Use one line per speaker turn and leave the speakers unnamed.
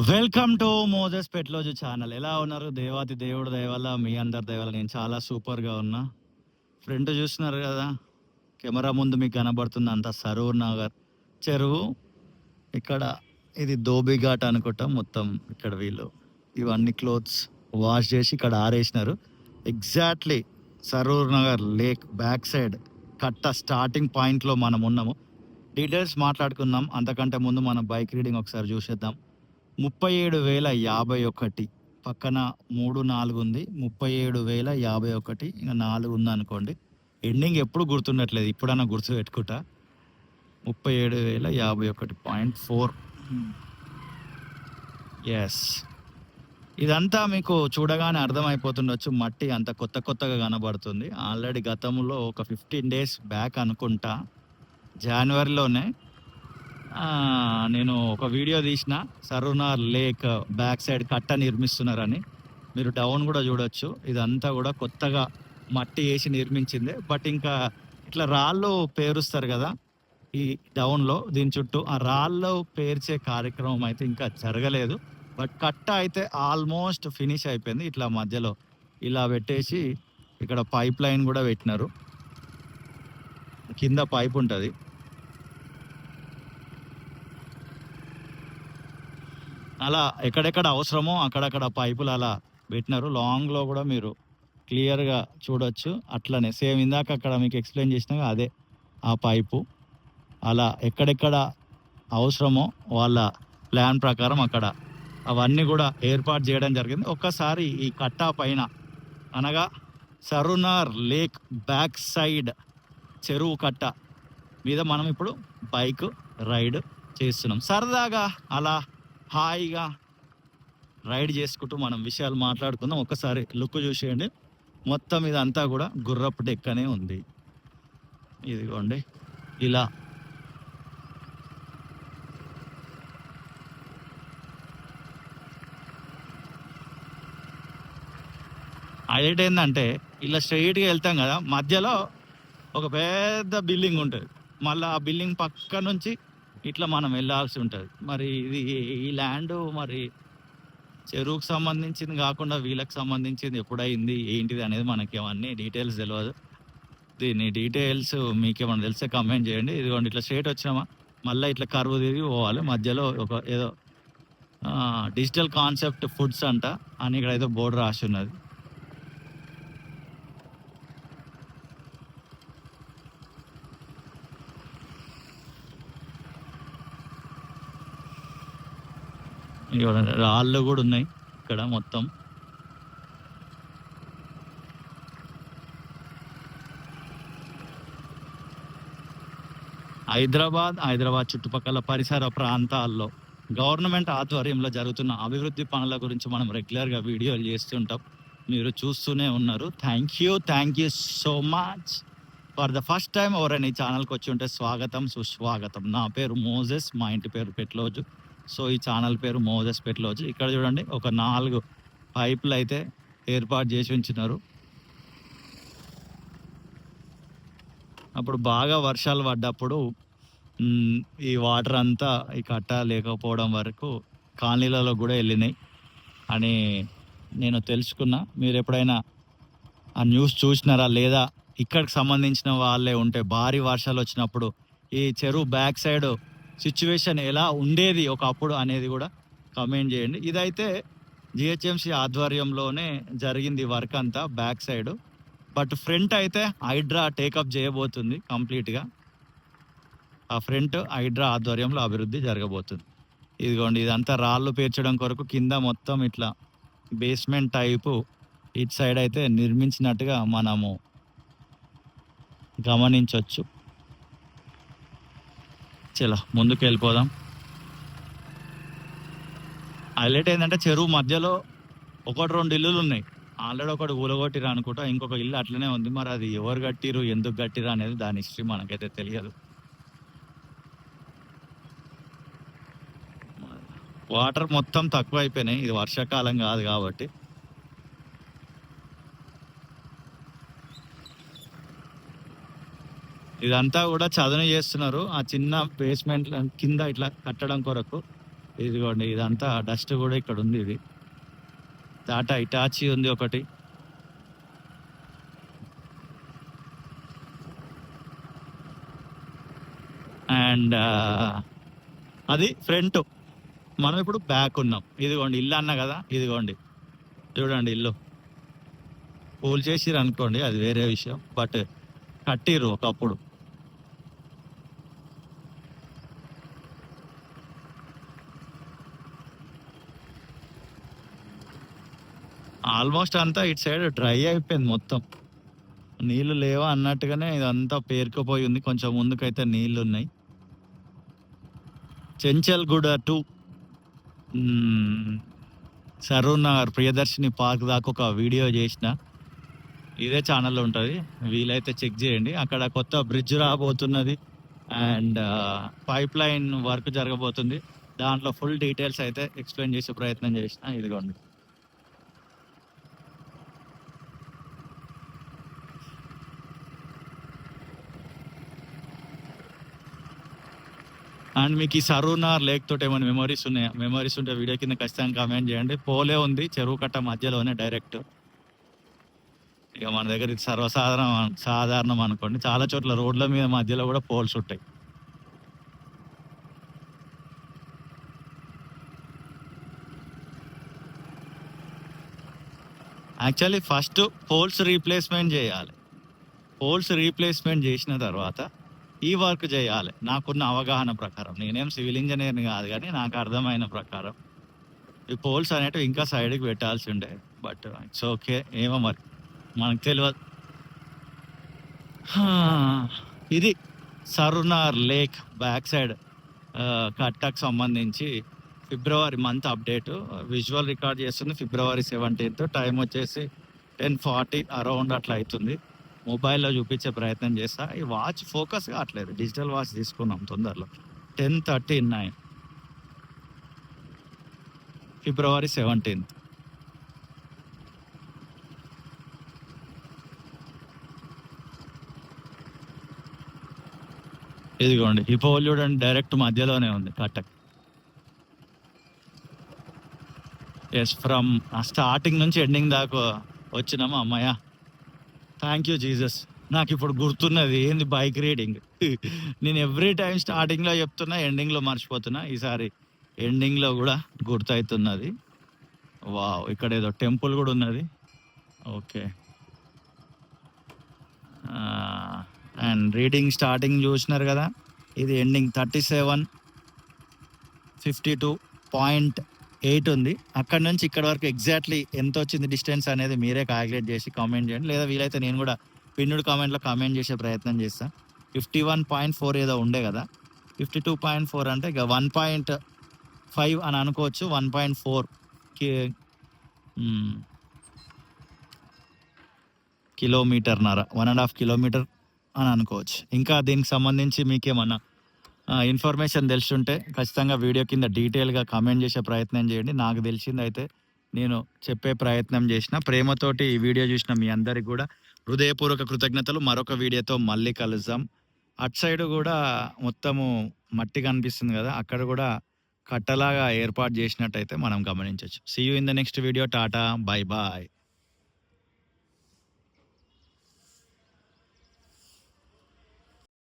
Welcome to Moses పెట్లోజు channel. ఎలా ఉన్నారు? దేవాతి దేవుడు దయ వల్ల, మీ అందరి దయ వల్ల నేను చాలా సూపర్గా ఉన్నా. ఫ్రంట్ చూస్తున్నారు కదా, కెమెరా ముందు మీకు కనబడుతుంది అంతా సరూర్ నగర్ చెరువు. ఇక్కడ ఇది ధోబీ ఘాట్ అనుకుంటా. మొత్తం ఇక్కడ వీళ్ళు ఇవన్నీ క్లోత్స్ వాష్ చేసి ఇక్కడ ఆరేసినారు. Exactly Saroor Nagar lake back side కట్ట స్టార్టింగ్ పాయింట్లో మనం ఉన్నాము. డీటెయిల్స్ మాట్లాడుకుందాం. అంతకంటే ముందు మనం బైక్ రీడింగ్ ఒకసారి చూసేద్దాం. 37,051 పక్కన 3-4 ఉంది. 37,051 ఇంకా 4 ఉంది అనుకోండి. ఎండింగ్ ఎప్పుడు గుర్తుండట్లేదు, ఇప్పుడన్నా గుర్తు పెట్టుకుంటా. 37,051.4. ఎస్, ఇదంతా మీకు చూడగానే అర్థమైపోతుండొచ్చు. మట్టి అంత కొత్తగా కనబడుతుంది. ఆల్రెడీ గతంలో ఒక 15 days బ్యాక్ అనుకుంటా, జనవరిలోనే నేను ఒక వీడియో తీసిన సరూనార్ లేక్ బ్యాక్ సైడ్ కట్ట నిర్మిస్తున్నారని. మీరు డౌన్ కూడా చూడొచ్చు. ఇదంతా కూడా కొత్తగా మట్టి వేసి నిర్మించిందే. బట్ ఇంకా ఇట్లా రాళ్ళు పేరుస్తారు కదా ఈ డౌన్లో, దీని చుట్టూ ఆ రాళ్ళు పేర్చే కార్యక్రమం అయితే ఇంకా జరగలేదు. బట్ కట్ట అయితే ఆల్మోస్ట్ ఫినిష్ అయిపోయింది. ఇట్లా మధ్యలో ఇలా పెట్టేసి ఇక్కడ పైప్ లైన్ కూడా పెట్టినారు. కింద పైప్ ఉంటుంది. అలా ఎక్కడెక్కడ అవసరమో అక్కడక్కడ పైపులు అలా పెట్టినారు. లాంగ్లో కూడా మీరు క్లియర్గా చూడొచ్చు. అట్లనే సేమ్ ఇందాక అక్కడ మీకు ఎక్స్ప్లెయిన్ చేసినాక అదే ఆ పైపు. అలా ఎక్కడెక్కడ అవసరమో వాళ్ళ ప్లాన్ ప్రకారం అక్కడ అవన్నీ కూడా ఏర్పాటు చేయడం జరిగింది. ఒక్కసారి ఈ కట్టా పైన అనగా సరూనార్ లేక్ బ్యాక్ సైడ్ చెరువు కట్ట మీద మనం ఇప్పుడు బైక్ రైడ్ చేస్తున్నాం. సరదాగా అలా హాయిగా రైడ్ చేసుకుంటూ మనం విషయాలు మాట్లాడుకుందాం. ఒకసారి లుక్ చూసేయండి. మొత్తం ఇదంతా కూడా గుర్రపు డెక్కనే ఉంది. ఇదిగోండి ఇలా హైలైట్ ఏంటంటే ఇలా స్ట్రైట్గా వెళ్తాం కదా, మధ్యలో ఒక పెద్ద బిల్డింగ్ ఉంటుంది. మళ్ళీ ఆ బిల్డింగ్ పక్క నుంచి ఇట్లా మనం వెళ్ళాల్సి ఉంటుంది. మరి ఇది ఈ ల్యాండ్ మరి చెరువుకు సంబంధించింది కాకుండా వీళ్ళకి సంబంధించింది ఎప్పుడైంది ఏంటిది అనేది మనకేమన్నీ డీటెయిల్స్ తెలియదు. దీని డీటెయిల్స్ మీకేమన్నా తెలిస్తే కమెంట్ చేయండి. ఇదిగోండి ఇట్లా స్ట్రేట్ వచ్చినామా, మళ్ళీ ఇట్లా కరువు తిరిగి పోవాలి. మధ్యలో ఒక ఏదో డిజిటల్ కాన్సెప్ట్ ఫుడ్స్ అంట అని ఇక్కడ ఏదో బోర్డు రాసి ఉన్నది. రాళ్ళు కూడా ఉన్నాయి ఇక్కడ మొత్తం. హైదరాబాద్ చుట్టుపక్కల పరిసర ప్రాంతాల్లో గవర్నమెంట్ ఆధ్వర్యంలో జరుగుతున్న అభివృద్ధి పనుల గురించి మనం రెగ్యులర్గా వీడియోలు చేస్తుంటాం. మీరు చూస్తూనే ఉన్నారు. Thank you so much. For the first time ఎవరైనా ఈ ఛానల్కి వచ్చి ఉంటే స్వాగతం సుస్వాగతం. నా పేరు మోజెస్, మా ఇంటి పేరు పెట్లోజు. సో ఈ ఛానల్ పేరు మోజెస్ పెట్లోజు. ఇక్కడ చూడండి ఒక 4 పైపులు అయితే ఏర్పాటు చేసి ఉంచినారు. అప్పుడు బాగా వర్షాలు పడ్డప్పుడు ఈ వాటర్ అంతా ఈ కట్ట లేకపోవడం వరకు కాలనీలలో కూడా వెళ్ళినాయి అని నేను తెలుసుకున్నా. మీరు ఎప్పుడైనా ఆ న్యూస్ చూసినారా లేదా? ఇక్కడికి సంబంధించిన వాళ్ళే ఉంటే భారీ వర్షాలు వచ్చినప్పుడు ఈ చెరువు బ్యాక్ సైడ్ సిచ్యువేషన్ ఎలా ఉండేది ఒకప్పుడు అనేది కూడా కమెంట్ చేయండి. ఇదైతే జిహెచ్ఎంసి ఆధ్వర్యంలోనే జరిగింది వర్క్ అంతా బ్యాక్ సైడ్. బట్ ఫ్రంట్ అయితే హైడ్రా టేకప్ చేయబోతుంది కంప్లీట్గా. ఆ ఫ్రంట్ హైడ్రా ఆధ్వర్యంలో అభివృద్ధి జరగబోతుంది. ఇదిగోండి ఇదంతా రాళ్ళు పేర్చడం కొరకు కింద మొత్తం ఇట్లా బేస్మెంట్ టైపు ఇటు సైడ్ అయితే నిర్మించినట్టుగా మనము గమనించవచ్చు. చలో ముందుకు వెళ్ళిపోదాం. హైలైట్ ఏంటంటే చెరువు మధ్యలో 1-2 ఇల్లులు ఉన్నాయి. ఆల్రెడీ ఒకటి ఊలగొట్టిరా అనుకుంటా, ఇంకొక ఇల్లు అట్లనే ఉంది. మరి అది ఎవరు కట్టిరు, ఎందుకు కట్టిరు అనేది దాని హిస్టరీ మనకైతే తెలియదు. వాటర్ మొత్తం తక్కువ అయిపోయినాయి. ఇది వర్షాకాలం కాదు కాబట్టి. ఇదంతా కూడా చదును చేస్తున్నారు. ఆ చిన్న బేస్మెంట్ కింద ఇట్లా కట్టడం కొరకు ఇదిగోండి ఇదంతా డస్ట్ కూడా ఇక్కడ ఉంది. ఇది టాటా ఇటాచి ఉంది ఒకటి. అండ్ అది ఫ్రంట్. మనం ఇప్పుడు బ్యాక్ ఉన్నాం. ఇదిగోండి ఇల్లు అన్న కదా, ఇదిగోండి చూడండి ఇల్లు. పూల్ చేసిరు అనుకోండి, అది వేరే విషయం, బట్ కట్టిర్రు ఒకప్పుడు. ఆల్మోస్ట్ అంతా ఇటు సైడ్ డ్రై అయిపోయింది మొత్తం. నీళ్లు లేవా అన్నట్టుగానే ఇదంతా పేరుకుపోయి ఉంది. కొంచెం ముందుకైతే నీళ్లు ఉన్నాయి. చెంచల్గూడ టు సరూర్ నగర్ ప్రియదర్శిని పార్క్ దాకా ఒక వీడియో చేసిన, ఇదే ఛానల్లో ఉంటుంది, వీలైతే చెక్ చేయండి. అక్కడ కొత్త బ్రిడ్జ్ రాబోతున్నది అండ్ పైప్ లైన్ వర్క్ జరగబోతుంది. దాంట్లో ఫుల్ డీటెయిల్స్ అయితే ఎక్స్ప్లెయిన్ చేసే ప్రయత్నం చేసిన. ఇదిగోండి అండ్ మీకు ఈ సరూర్ నగర్ లేక్ తోటి ఏమైనా మెమరీస్ ఉన్నాయా? మెమరీస్ ఉంటే వీడియో కింద ఖచ్చితంగా కామెంట్ చేయండి. పోలే ఉంది చెరువు కట్ట మధ్యలోనే డైరెక్ట్. ఇక మన దగ్గర ఇది సాధారణం అనుకోండి. చాలా చోట్ల రోడ్ల మీద మధ్యలో కూడా పోల్స్ ఉంటాయి. యాక్చువల్లీ ఫస్ట్ పోల్స్ రీప్లేస్మెంట్ చేయాలి. పోల్స్ రీప్లేస్మెంట్ చేసిన తర్వాత ఈ వర్క్ చేయాలి. నాకున్న అవగాహన ప్రకారం, నేనేం సివిల్ ఇంజనీర్ని కాదు, కానీ నాకు అర్థమైన ప్రకారం ఈ పోల్స్ అనేటివి ఇంకా సైడ్కి పెట్టాల్సి ఉండే. బట్ ఇట్స్ ఓకే, ఏమో మరి మనకు తెలియదు. ఇది Saroor Nagar lake back side కట్టకు సంబంధించి ఫిబ్రవరి మంత్ అప్డేట్. విజువల్ రికార్డ్ చేస్తుంది February 17th. టైం వచ్చేసి 10:40 అరౌండ్ అట్లా అవుతుంది. మొబైల్లో చూపించే ప్రయత్నం చేస్తా. ఈ వాచ్ ఫోకస్ కావట్లేదు. డిజిటల్ వాచ్ తీసుకున్నాం తొందరలో. 10:39 February 17th. ఇదిగోండి ఈ పోల్ చూడండి, డైరెక్ట్ మధ్యలోనే ఉంది కట్టక్. ఎస్, ఫ్రమ్ స్టార్టింగ్ నుంచి ఎండింగ్ దాకా వచ్చినాము. అమ్మాయ, థ్యాంక్ యూ జీసస్. నాకు ఇప్పుడు గుర్తున్నది ఏంది బైక్ రైడింగ్. నేను ఎవ్రీ టైం స్టార్టింగ్లో చెప్తున్నా, ఎండింగ్లో మర్చిపోతున్నా. ఈసారి ఎండింగ్లో కూడా గుర్తవుతున్నది. వావ్, ఇక్కడ ఏదో టెంపుల్ కూడా ఉన్నది. ఓకే, అండ్ రీడింగ్ స్టార్టింగ్ చూసినారు కదా, ఇది ఎండింగ్ 37:52.8 ఉంది. అక్కడ నుంచి ఇక్కడ వరకు ఎగ్జాక్ట్లీ ఎంత వచ్చింది డిస్టెన్స్ అనేది మీరే క్యాలిక్యులేట్ చేసి కామెంట్ చేయండి. లేదా వీలైతే నేను కూడా పిన్నుడు కామెంట్లో కామెంట్ చేసే ప్రయత్నం చేస్తాను. 51.4 ఏదో ఉండే కదా, 52.4 అంటే ఇక 1.5 అని అనుకోవచ్చు. 1.4 కిలోమీటర్న్నర, 1.5 కిలోమీటర్ అని అనుకోవచ్చు. ఇంకా దీనికి సంబంధించి మీకేమన్నా ఇన్ఫర్మేషన్ తెలుసుంటే ఖచ్చితంగా వీడియో కింద డీటెయిల్గా కామెంట్ చేసే ప్రయత్నం చేయండి. నాకు తెలిసింది అయితే నేను చెప్పే ప్రయత్నం చేసిన. ప్రేమతోటి ఈ వీడియో చూసిన మీ అందరికి కూడా హృదయపూర్వక కృతజ్ఞతలు. మరొక వీడియోతో మళ్ళీ కలుద్దాం. అటు సైడ్ కూడా మొత్తము మట్టి కనిపిస్తుంది కదా, అక్కడ కూడా కట్టలాగా ఏర్పాటు చేసినట్టయితే మనం గమనించవచ్చు. See you in the next video. టాటా, బై బాయ్.